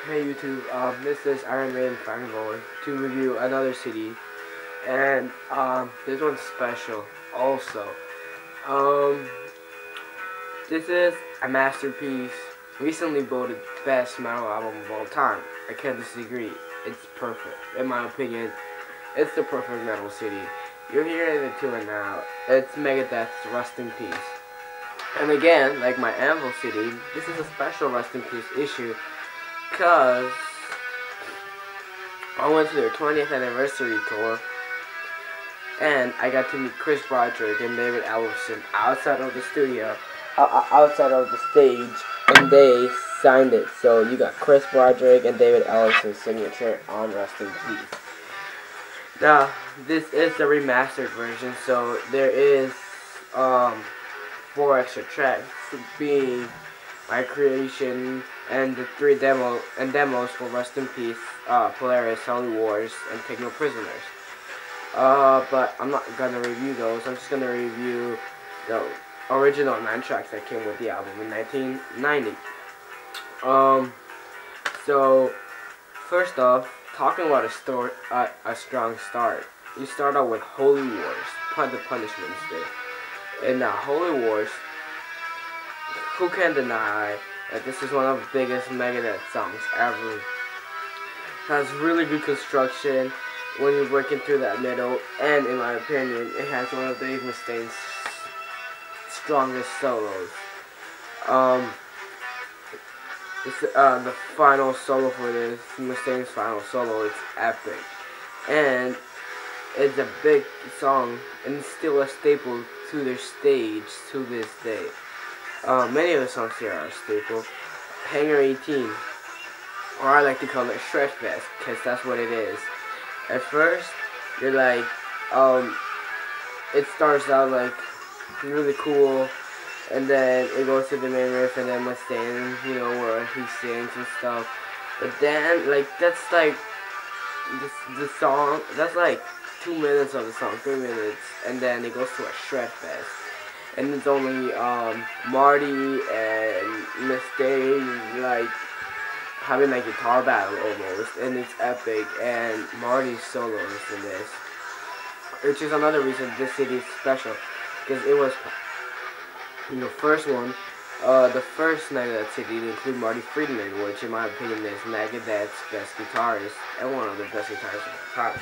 Hey YouTube, this is Iron Maiden Fanboy to review another CD, and this one's special also. Um, this is a masterpiece, recently voted best metal album of all time. I can't disagree. It's perfect, in my opinion. It's the perfect metal CD. You're hearing it to it now. It's Megadeth's Rust in Peace. And again, like my Anvil CD, this is a special Rust in Peace issue, because I went to their 20th anniversary tour, and I got to meet Chris Broderick and David Ellefson outside of the studio, outside of the stage, and they signed it. So you got Chris Broderick and David Ellefson's signature on Rust in Peace. Now, this is the remastered version, so there is 4 extra tracks, being my creation and the 3 demos for Rust in Peace, Polaris, Holy Wars, and Take No Prisoners. But I'm not gonna review those. I'm just gonna review the original 9 tracks that came with the album in 1990. So first off, talking about a strong start. You start out with Holy Wars, the Punishments Day, and now Holy Wars. Who can deny that this is one of the biggest Megadeth songs ever? It has really good construction when you're breaking through that middle, and in my opinion, it has one of Dave Mustaine's strongest solos. The final solo for this, Mustaine's final solo, it's epic. And it's a big song, and it's still a staple to their stage to this day. Many of the songs here are a staple. Hangar 18, or I like to call it Shred Fest, because that's what it is. At first, you're like, it starts out like really cool, and then it goes to the main riff, and then Mustaine, where he sings and stuff. But then, like, that's like, the song, that's like 2 minutes of the song, 3 minutes, and then it goes to a Shred Fest. And it's only Marty and Mustaine like having a guitar battle almost, and it's epic. And Marty's solos in this, which is another reason this CD is special, because it was the first one, the first Megadeth CD to include Marty Friedman, which in my opinion is Megadeth's best guitarist and one of the best guitarists of all time.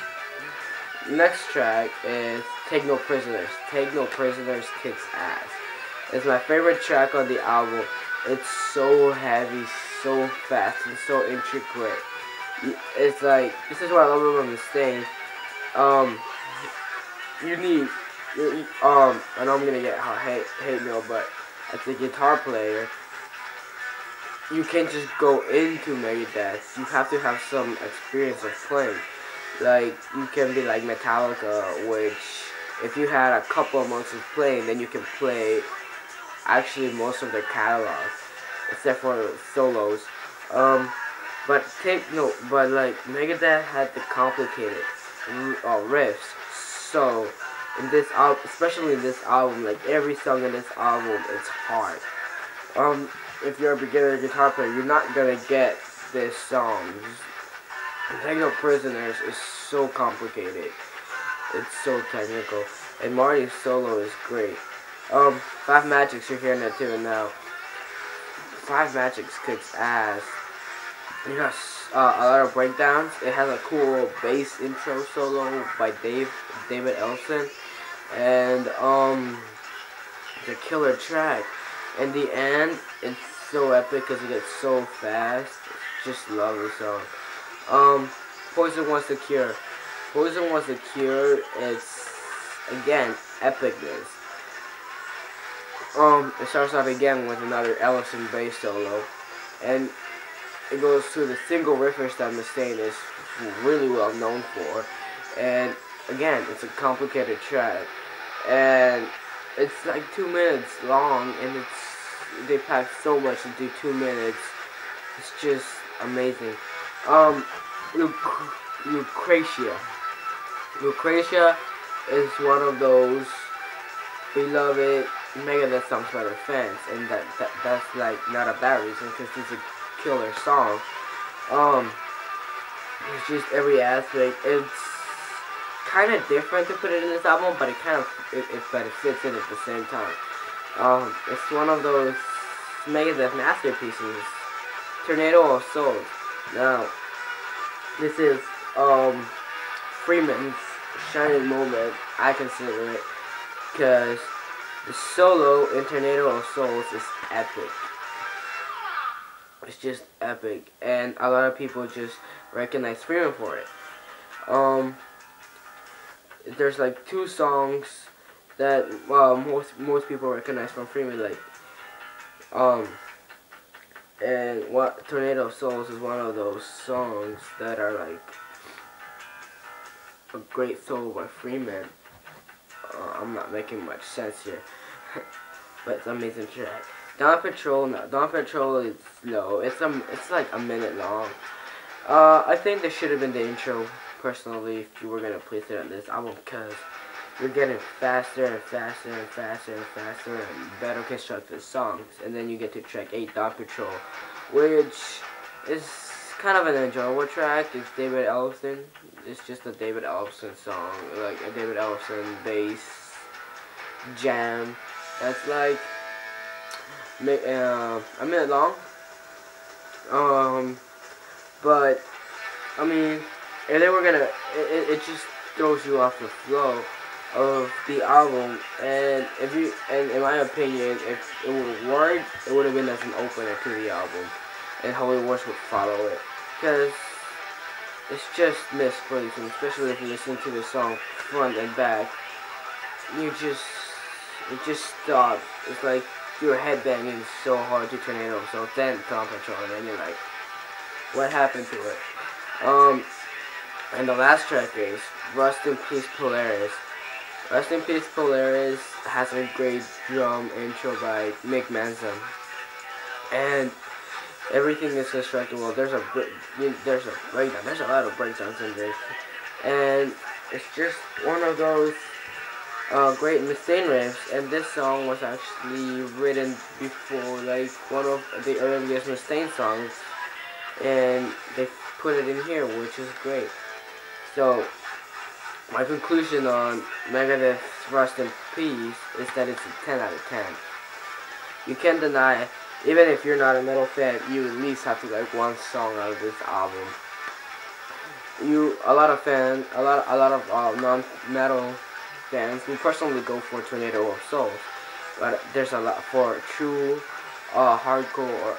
Next track is Take No Prisoners. Take No Prisoners kicks ass. It's my favorite track on the album. It's so heavy, so fast, and so intricate. It's like, this is what I love about Mustaine. I know I'm gonna get hate mail, but as a guitar player, you can't just go into Megadeth. You have to have some experience of playing. Like, you can be like Metallica, which if you had a couple of months of playing, then you can play actually most of their catalog, except for solos. But like Megadeth had the complicated riffs. So in this album, especially in this album, like every song in this album, it's hard. If you're a beginner guitar player, you're not gonna get this song. Take No Prisoners is so complicated. It's so technical. And Marty's solo is great. Five Magics, you're hearing that too now. Five Magics kicks ass. It has a lot of breakdowns. It has a cool bass intro solo by David Ellefson. And it's a killer track. In the end, it's so epic because it gets so fast. Just love the song. Poison Wants the Cure. Poison Wants the Cure, it's, again, epicness. It starts out again with another Ellefson bass solo, and it goes to the single riffers that Mustaine is really well known for, and again, it's a complicated track, and it's like 2 minutes long, and they pack so much into 2 minutes. It's just amazing. Lucretia. Lucretia is one of those beloved Megadeth songs by their fans, and that's like not a bad reason, because it's a killer song. Um, it's just every aspect. It's kind of different to put it in this album, but it fits in at the same time. It's one of those Megadeth masterpieces, Tornado of Souls. Now, this is Freeman's shining moment, I consider it, because the solo in Tornado of Souls is epic. It's just epic, and a lot of people just recognize Freeman for it. There's like two songs that most people recognize from Freeman, like and what Tornado of Souls is one of those songs that are like a great solo by Freeman. I'm not making much sense here, but it's an amazing track. Dawn Patrol is slow. It's like a minute long. I think this should have been the intro, personally, if you were gonna place it on this album, because you're getting faster and faster and faster and faster and better constructed songs, and then you get to track 8, Dawn Patrol, which is kind of an enjoyable track. It's David Ellefson. It's just a David Ellefson song, like a David Ellefson bass jam. That's like a minute long. But I mean, if they were gonna, it just throws you off the flow of the album, and in my opinion, if it would have worked, it would have been as an opener to the album, and Holy Wars would follow it, because it's just misplaced, especially if you listen to the song front and back. It just stops. It's like you're headbanging so hard to Tornado, so then Dawn Patrol, and then you're like, what happened to it? And the last track is Rust in Peace, Polaris. Rust in Peace, Polaris has a great drum intro by Mick Manson, and everything is constructed well. There's a breakdown. There's a lot of breakdowns in this, and it's just one of those great Mustaine riffs. And this song was actually written before, like, one of the earliest Mustaine songs, and they put it in here, which is great. So my conclusion on Megadeth Rust in Peace is that it's a 10 out of 10. You can't deny, even if you're not a metal fan, you at least have to like one song out of this album. A lot of non-metal fans will personally go for Tornado of Souls, but there's a lot for true hardcore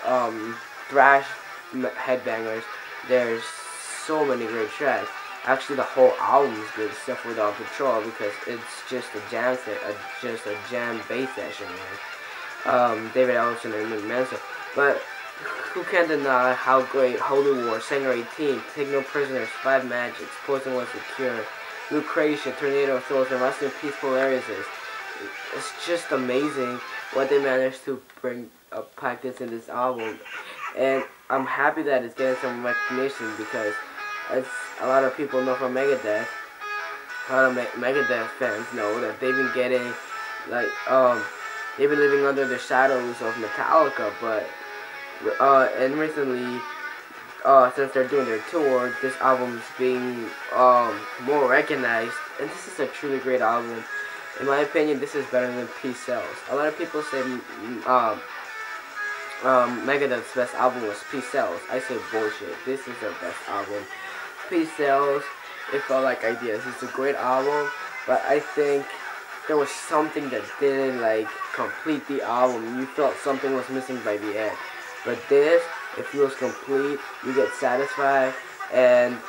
thrash headbangers. There's so many great tracks. Actually, the whole album is good except for Dawn Patrol, because it's just a jam bass session with David Ellefson and Mick Manson. But who can deny how great Holy War, Sanger 18, Take No Prisoners, Five Magics, Poison Was the Cure, Lucretia, Tornado of Souls, and Rust in Peace, Polaris is. It's just amazing what they managed to pack this in this album, and I'm happy that it's getting some recognition, because as a lot of people know from Megadeth, a lot of Megadeth fans know that they've been getting, like, they've been living under the shadows of Metallica, but, and recently, since they're doing their tour, this album's being, more recognized, and this is a truly great album. In my opinion, this is better than Peace Sells. A lot of people say, Megadeth's best album was Peace Sells. I say bullshit. This is their best album. Peace Sells, it felt like Ideas. It's a great album, but I think there was something that didn't like complete the album. You felt something was missing by the end. But this, it feels complete. You get satisfied, and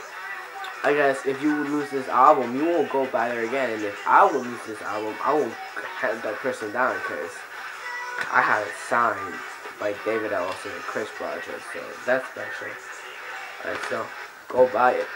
I guess if you lose this album, you won't go by there again. And if I would lose this album, I won't have that person down, because I have it signed by David Ellefson and Chris Rogers, so that's special. Alright, so go buy it.